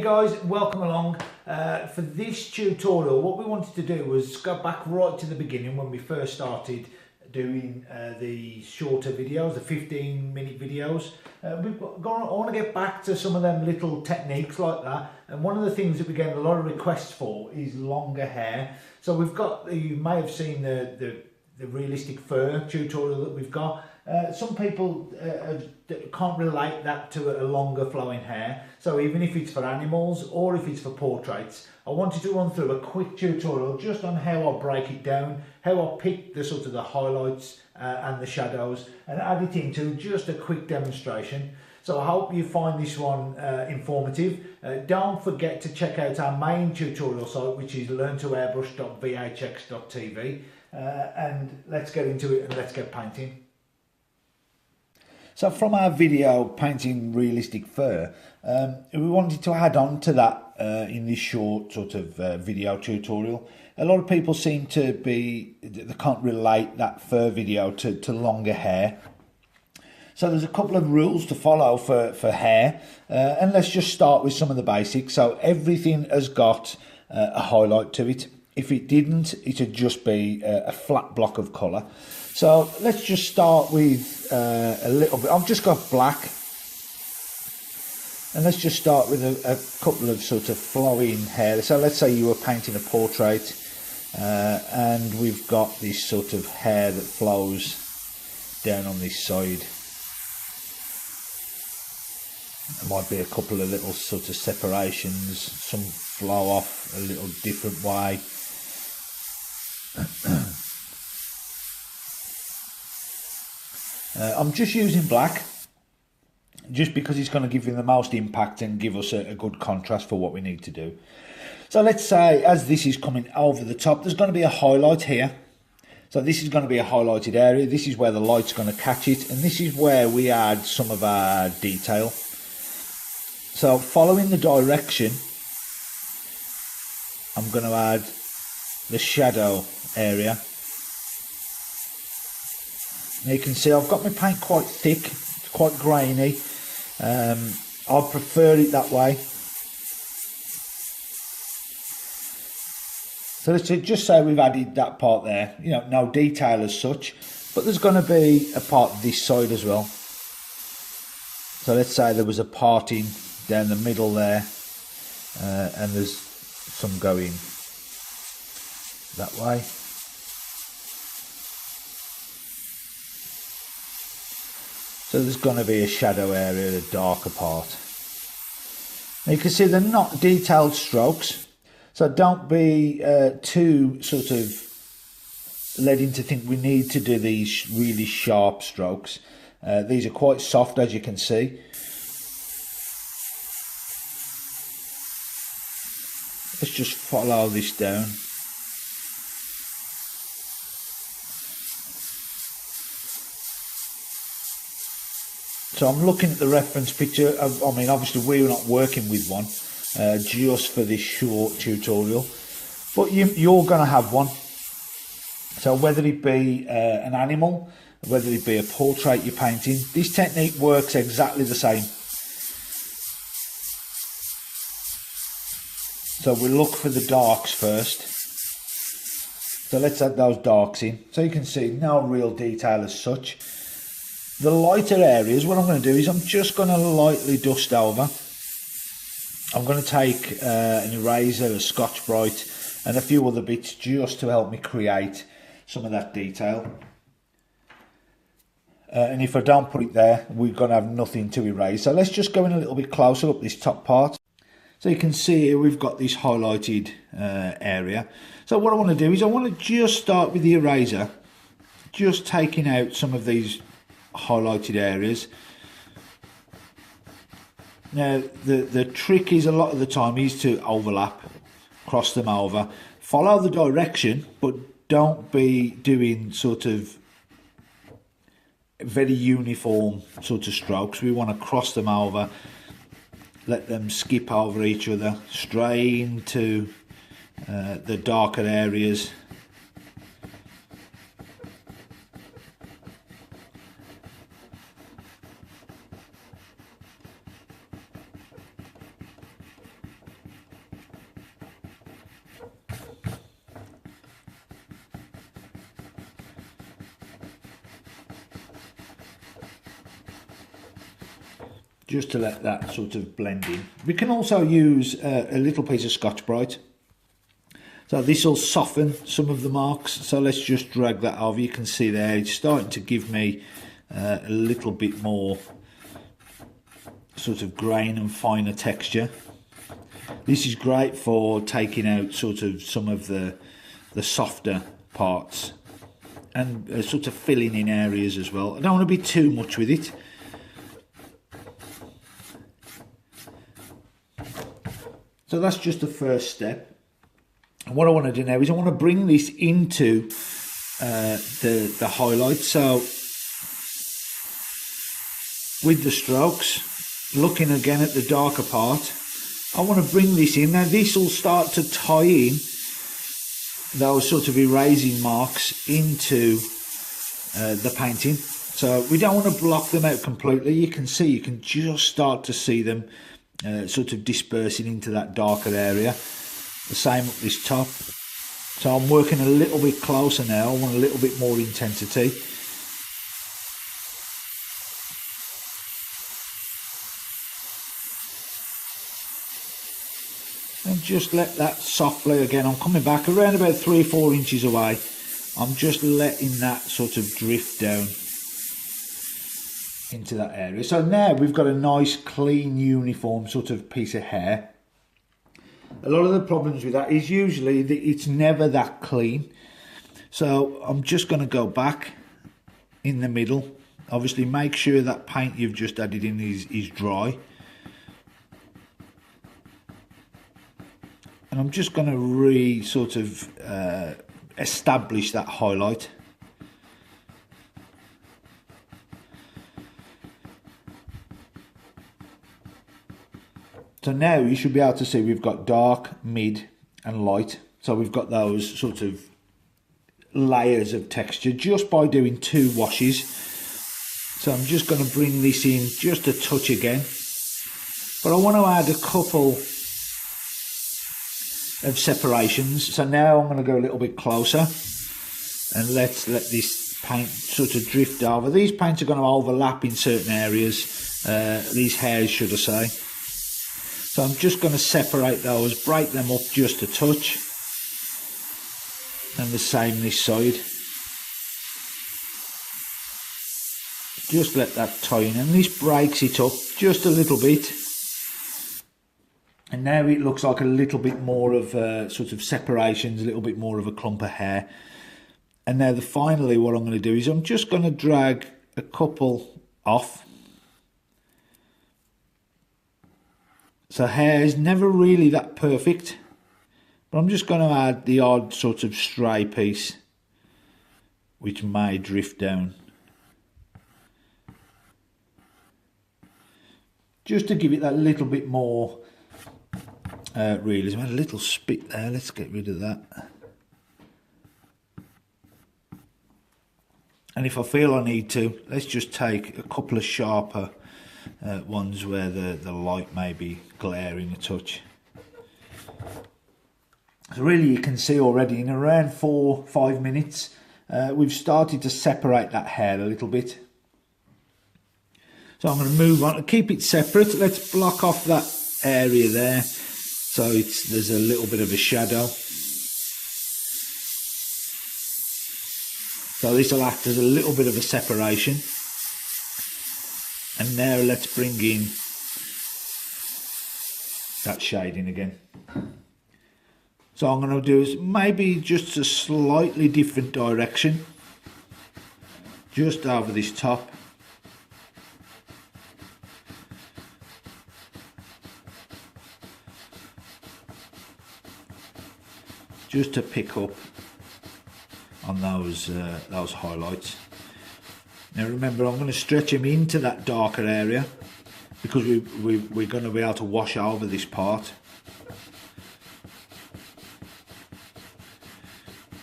guys, welcome along. For this tutorial, what we wanted to do was go back right to the beginning when we first started doing the shorter videos, the 15-minute videos. I want to get back to some of them little techniques like that, and one of the things that we get a lot of requests for is longer hair. So we've got, you may have seen the realistic fur tutorial that we've got. Some people can't relate that to a longer flowing hair, so even if it's for animals or if it's for portraits, I wanted to run through a quick tutorial just on how I break it down, how I pick the sort of the highlights and the shadows and add it into just a quick demonstration. So I hope you find this one informative. Don't forget to check out our main tutorial site, which is learntoairbrush.vhx.tv, and let's get into it and let's get painting. So from our video painting realistic fur, we wanted to add on to that in this short sort of video tutorial. A lot of people seem to be, they can't relate that fur video to longer hair. So there's a couple of rules to follow for hair, and let's just start with some of the basics. So everything has got a highlight to it. If it didn't, it'd just be a flat block of colour. So let's just start with a little bit. I've just got black, and let's just start with a couple of sort of flowing hair. So let's say you were painting a portrait, and we've got this sort of hair that flows down on this side. There might be a couple of little sort of separations, some flow off a little different way. I'm just using black just because it's going to give you the most impact and give us a good contrast for what we need to do. So let's say as this is coming over the top, there's going to be a highlight here. So this is going to be a highlighted area. This is where the light's going to catch it, and this is where we add some of our detail. So following the direction, I'm going to add the shadow area. Now you can see I've got my paint quite thick, it's quite grainy. I prefer it that way. So let's just say we've added that part there, you know, no detail as such, but there's going to be a part this side as well. So let's say there was a parting down the middle there, and there's some going that way. So there's going to be a shadow area, a darker part. Now you can see they're not detailed strokes, so don't be too sort of led into think we need to do these really sharp strokes. These are quite soft, as you can see. Let's just follow this down. So I'm looking at the reference picture. I mean, obviously we're not working with one just for this short tutorial, but you're going to have one. So whether it be an animal, whether it be a portrait you're painting, this technique works exactly the same. So we look for the darks first. So let's add those darks in. So you can see no real detail as such. The lighter areas, what I'm going to do is I'm just going to lightly dust over. I'm going to take an eraser, a Scotch Brite and a few other bits just to help me create some of that detail. And if I don't put it there, we're going to have nothing to erase. So let's just go in a little bit closer up this top part. So you can see here we've got this highlighted area. So what I want to do is I want to just start with the eraser, just taking out some of these highlighted areas. Now the trick is a lot of the time is to overlap, cross them over, follow the direction, but don't be doing sort of very uniform sort of strokes. We want to cross them over, let them skip over each other, stray into the darker areas. just to let that sort of blend in. We can also use a little piece of Scotch-Brite. So this will soften some of the marks. So let's just drag that over. You can see there it's starting to give me a little bit more sort of grain and finer texture. This is great for taking out sort of some of the softer parts and sort of filling in areas as well. I don't want to be too much with it. So that's just the first step. And what I want to do now is I want to bring this into the highlight. So with the strokes, looking again at the darker part, I want to bring this in. Now this will start to tie in those sort of erasing marks into the painting. So we don't want to block them out completely. You can see, you can just start to see them sort of dispersing into that darker area. The same up this top. So I'm working a little bit closer now. I want a little bit more intensity. And just let that softly, again, I'm coming back around about 3 or 4 inches away. I'm just letting that sort of drift down into that area. So now we've got a nice, clean, uniform sort of piece of hair. A lot of the problems with that is usually that it's never that clean. So I'm just going to go back in the middle. Obviously make sure that paint you've just added in is dry. And I'm just going to sort of establish that highlight. So now you should be able to see we've got dark, mid and light. So we've got those sort of layers of texture just by doing 2 washes. So I'm just going to bring this in just a touch again. But I want to add a couple of separations. So now I'm going to go a little bit closer and let's let this paint sort of drift over. These paints are going to overlap in certain areas, these hairs should I say. So I'm just going to separate those, break them up just a touch, and the same this side. Just let that tie in, and this breaks it up just a little bit. And now it looks like a little bit more of sort of separations, a little bit more of a clump of hair. And now finally what I'm going to do is I'm just going to drag a couple off. So hair is never really that perfect, but I'm just going to add the odd sort of stray piece which may drift down. Just to give it that little bit more realism. I had a little spit there, let's get rid of that. And if I feel I need to, let's just take a couple of sharper ones where the light may be glaring a touch. So really you can see already in around 4-5 minutes we've started to separate that hair a little bit. So I'm going to move on to keep it separate. Let's block off that area there so there's a little bit of a shadow. So this will act as a little bit of a separation. And now let's bring in that shading again. So I'm going to do is maybe just a slightly different direction, just over this top. Just to pick up on those highlights. Now remember, I'm going to stretch them into that darker area because we're going to be able to wash over this part.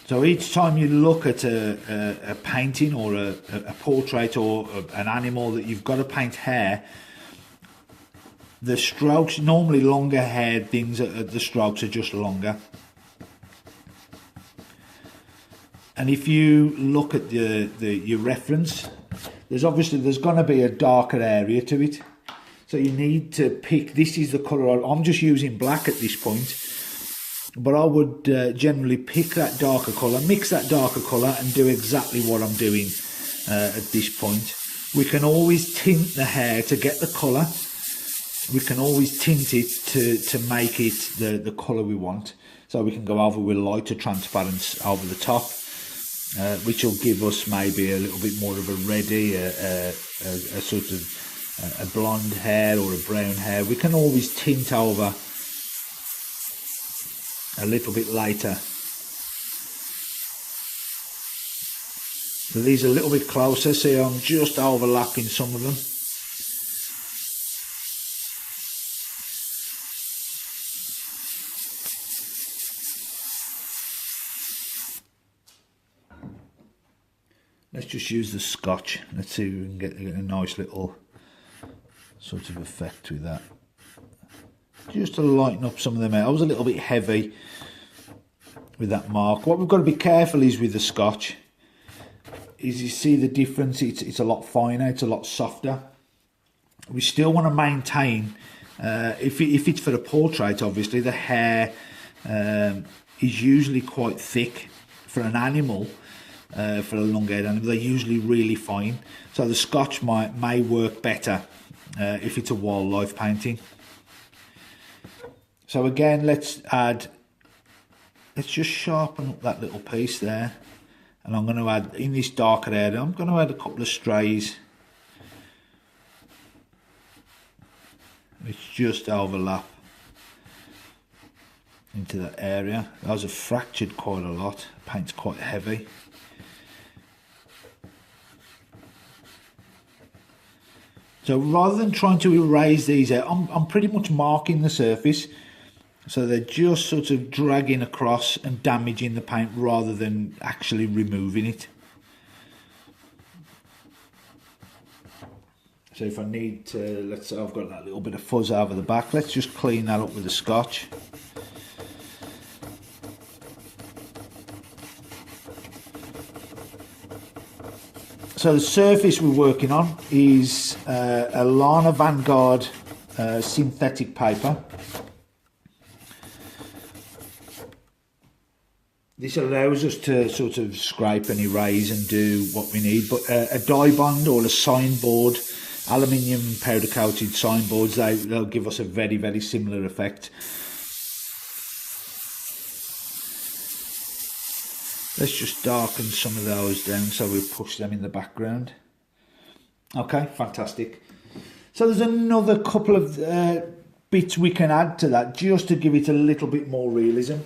So each time you look at a painting or a portrait or an animal that you've got to paint hair, the strokes, normally longer haired things, the strokes are just longer. And if you look at your reference, there's going to be a darker area to it. So you need to pick, this is the colour, I'm just using black at this point, but I would generally pick that darker colour, mix that darker colour and do exactly what I'm doing at this point. We can always tint the hair to get the colour. We can always tint it to make it the colour we want. So we can go over with lighter transparency over the top, which will give us maybe a little bit more of a reddy, a sort of a blonde hair or a brown hair. We can always tint over a little bit later. So these are a little bit closer, see I'm just overlapping some of them. Let's just use the Scotch. Let's see if we can get a nice little sort of effect with that. Just to lighten up some of them out. I was a little bit heavy with that mark. What we've got to be careful is with the Scotch, is you see the difference, it's a lot finer, it's a lot softer. We still want to maintain, if it's for a portrait obviously, the hair is usually quite thick. For an animal, for a long-haired animal, they're usually really fine. So the Scotch may work better if it's a wildlife painting. So again, let's just sharpen up that little piece there. And I'm going to add, in this darker area, I'm going to add a couple of strays, which just overlap into that area. Those are fractured quite a lot. The paint's quite heavy. So rather than trying to erase these out, I'm pretty much marking the surface. So they're just sort of dragging across and damaging the paint rather than actually removing it. So if I need to, let's say I've got that little bit of fuzz over the back, let's just clean that up with the Scotch. So the surface we're working on is a Lana Vanguard synthetic paper. This allows us to sort of scrape and erase and do what we need, but a dye bond or a signboard, aluminium powder coated signboards, they'll give us a very, very similar effect. Let's just darken some of those down so we push them in the background. Okay, fantastic. So there's another couple of bits we can add to that just to give it a little bit more realism.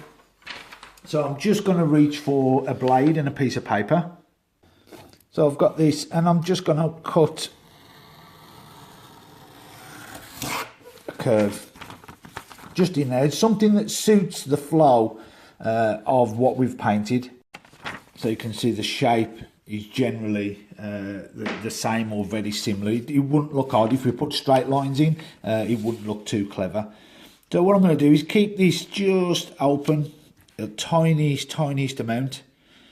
So I'm just going to reach for a blade and a piece of paper. So I've got this and I'm just going to cut a curve just in there. It's something that suits the flow of what we've painted. So you can see the shape is generally the same or very similar. It wouldn't look odd if we put straight lines in, it wouldn't look too clever. So what I'm going to do is keep this just open, the tiniest amount,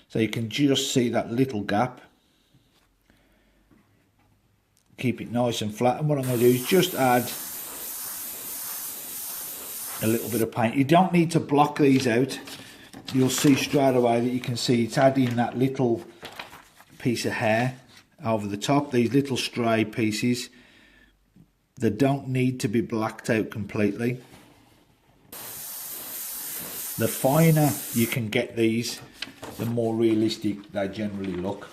so you can just see that little gap. Keep it nice and flat, and what I'm going to do is just add a little bit of paint. You don't need to block these out. You'll see straight away that you can see it's adding that little piece of hair over the top, these little stray pieces. They don't need to be blacked out completely. The finer you can get these, the more realistic they generally look.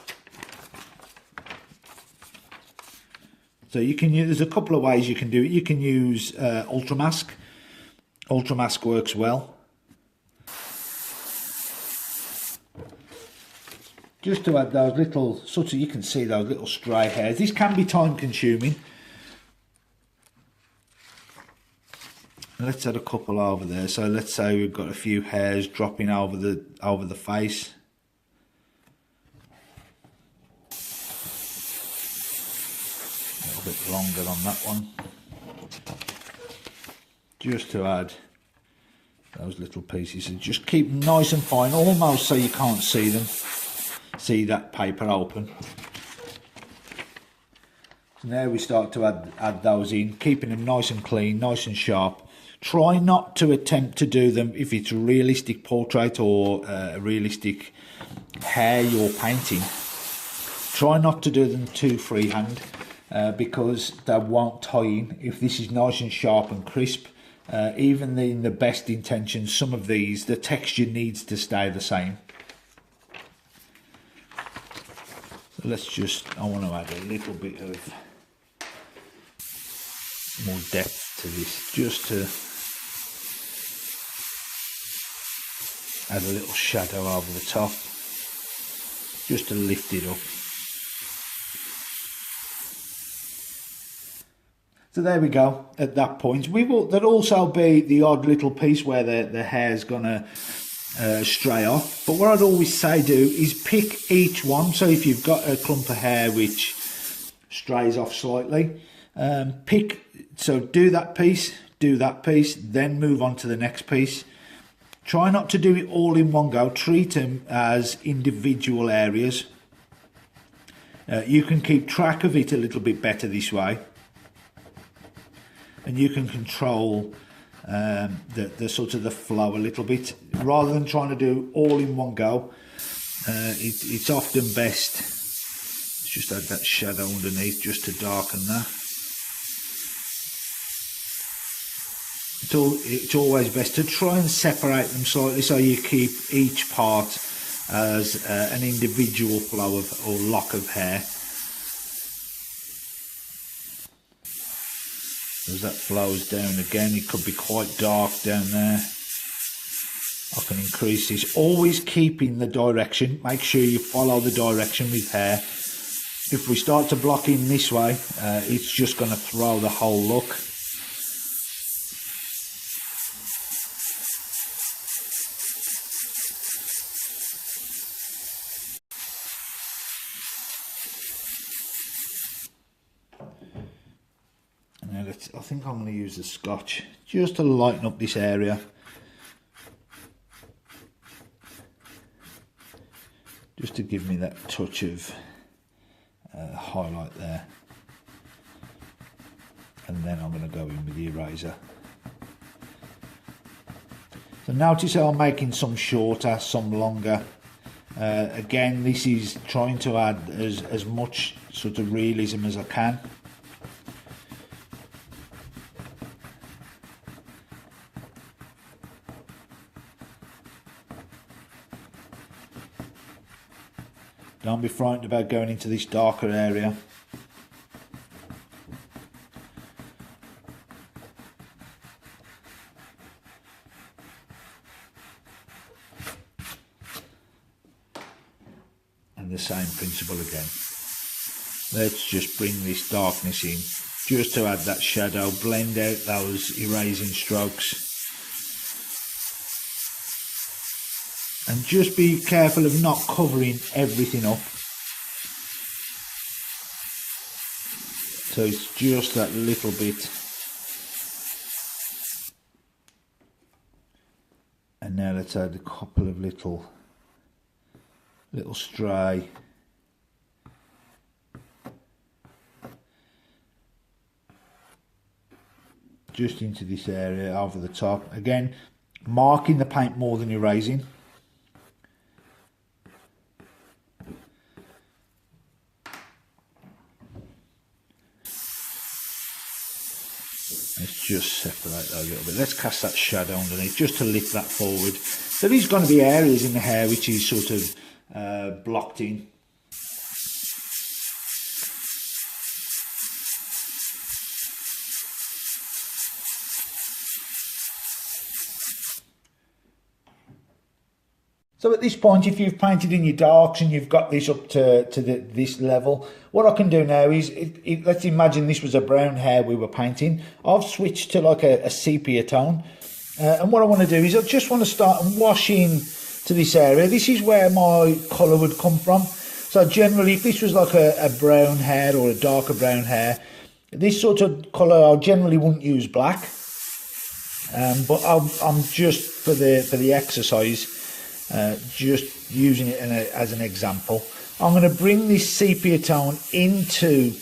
So you can use, there's a couple of ways you can do it. You can use Ultramask. Ultramask works well. Just to add those little, sort of, you can see those little stray hairs. This can be time consuming. Let's add a couple over there. So let's say we've got a few hairs dropping over the face. A little bit longer on that one. Just to add those little pieces, and just keep them nice and fine, almost so you can't see them. See that paper open. So now we start to add those in, keeping them nice and clean, nice and sharp. Try not to attempt to do them if it's a realistic portrait or a realistic hair you're painting. Try not to do them too freehand because they won't tie in. If this is nice and sharp and crisp, even in the best intentions, some of these, the texture needs to stay the same. So let's just, I want to add a little bit of more depth to this, just to add a little shadow over the top, just to lift it up. So there we go. At that point, there'll also be the odd little piece where the hair's gonna stray off. But what I'd always say do is pick each one. So if you've got a clump of hair which strays off slightly, do that piece, then move on to the next piece. Try not to do it all in one go. Treat them as individual areas. You can keep track of it a little bit better this way, and you can control the sort of the flow a little bit rather than trying to do all in one go. It's often best. Let's just add that shadow underneath just to darken that. It's always best to try and separate them slightly so you keep each part as an individual flow of or lock of hair. As that flows down again, it could be quite dark down there. I can increase this, always keeping the direction. Make sure you follow the direction with hair. If we start to block in this way, it's just going to throw the whole look. Now I think I'm going to use the Scotch just to lighten up this area. Just to give me that touch of highlight there. And then I'm going to go in with the eraser. So notice how I'm making some shorter, some longer. Again, this is trying to add as much sort of realism as I can. Don't be frightened about going into this darker area. And the same principle again. Let's just bring this darkness in, just to add that shadow, blend out those erasing strokes. And just be careful of not covering everything up. So it's just that little bit. And now let's add a couple of little stray. Just into this area over the top. Again, marking the paint more than erasing. Let's just separate that a little bit. Let's cast that shadow underneath just to lift that forward. There is going to be areas in the hair which is sort of blocked in. So at this point, if you've painted in your darks and you've got this up to this level, what I can do now is, let's imagine this was a brown hair we were painting. I've switched to like a sepia tone. And what I want to do is I just want to start and wash in to this area. This is where my colour would come from. So generally, if this was like a brown hair or a darker brown hair, this sort of colour, I generally wouldn't use black. But I'm just, for the exercise, just using it as an example. I'm going to bring this sepia tone into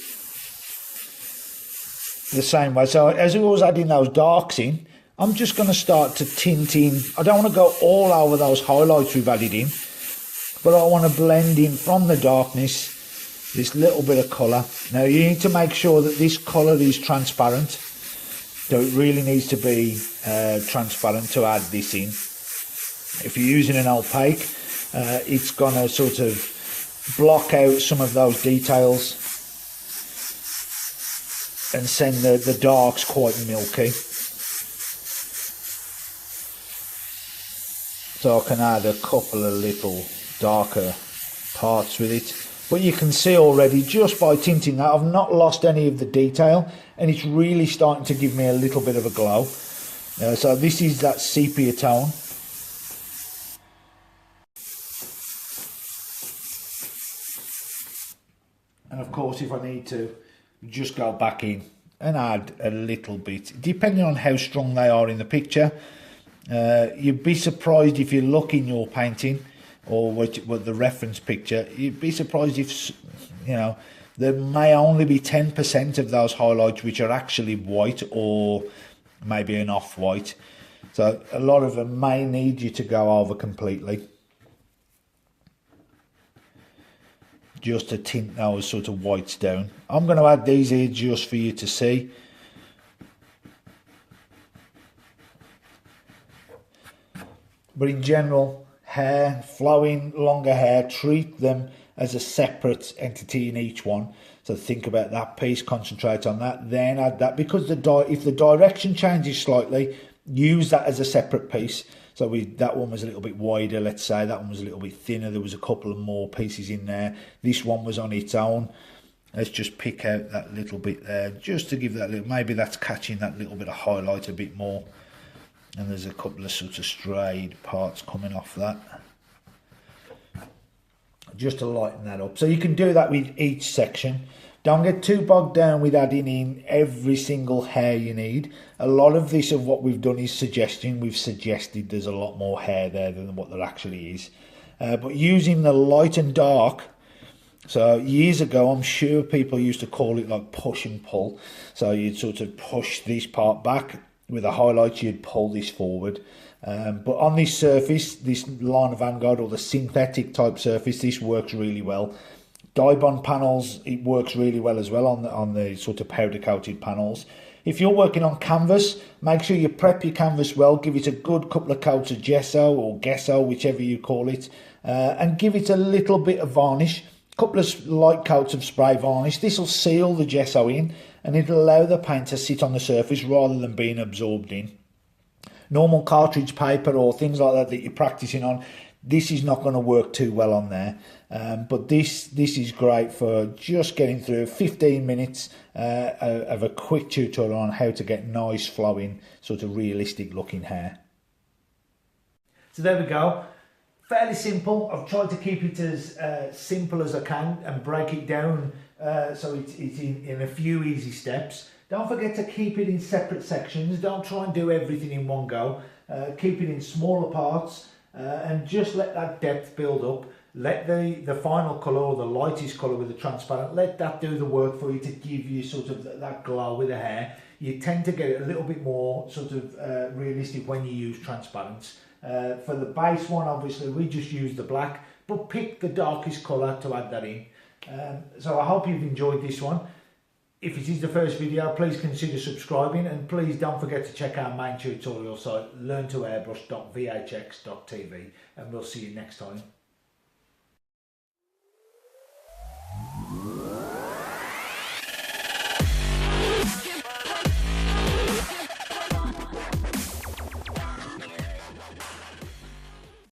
the same way. So as we was adding those darks in, I'm just going to start to tint in. I don't want to go all over those highlights we've added in, but I want to blend in from the darkness this little bit of colour. Now you need to make sure that this colour is transparent, so it really needs to be transparent to add this in. If you're using an opaque, it's going to sort of block out some of those details and send the darks quite milky. So I can add a couple of little darker parts with it. But you can see already, just by tinting that, I've not lost any of the detail, and it's really starting to give me a little bit of a glow. So this is that sepia tone. And of course, if I need to, just go back in and add a little bit, depending on how strong they are in the picture. You'd be surprised if you look in your painting or what the reference picture, you'd be surprised if, you know, there may only be 10% of those highlights which are actually white or maybe an off-white. So a lot of them may need you to go over completely, just to tint those sort of whites down. I'm going to add these here just for you to see. But in general, hair, flowing, longer hair, treat them as a separate entity in each one. So think about that piece, concentrate on that, then add that. Because if the direction changes slightly, use that as a separate piece. So that one was a little bit wider, let's say. That one was a little bit thinner. There was a couple of more pieces in there. This one was on its own. Let's just pick out that little bit there, just to give that little, maybe that's catching that little bit of highlight a bit more. And there's a couple of sort of strayed parts coming off that, just to lighten that up. So you can do that with each section. Don't get too bogged down with adding in every single hair you need. A lot of this of what we've done is suggestion. We've suggested there's a lot more hair there than what there actually is. But using the light and dark, so years ago, I'm sure people used to call it like push and pull. So you'd sort of push this part back. With the highlights, you'd pull this forward. But on this surface, this line of vanguard or the synthetic type surface, this works really well. Dye bond panels, it works really well as well on the sort of powder coated panels. If you're working on canvas, make sure you prep your canvas well, give it a good couple of coats of gesso or gesso, whichever you call it, and give it a little bit of varnish, a couple of light coats of spray varnish. This will seal the gesso in, and it'll allow the paint to sit on the surface rather than being absorbed in. Normal cartridge paper or things like that you're practicing on, this is not going to work too well on there. But this is great for just getting through 15 minutes of a quick tutorial on how to get nice flowing, sort of realistic looking hair. So there we go. Fairly simple. I've tried to keep it as simple as I can and break it down so it's in a few easy steps. Don't forget to keep it in separate sections. Don't try and do everything in one go. Keep it in smaller parts and just let that depth build up. Let the final colour or the lightest colour with the transparent, let that do the work for you to give you sort of that glow with the hair. You tend to get it a little bit more sort of realistic when you use transparents. For the base one, obviously, we just use the black, but pick the darkest colour to add that in. So I hope you've enjoyed this one. If it is the first video, please consider subscribing, and please don't forget to check our main tutorial site, learntoairbrush.vhx.tv, and we'll see you next time.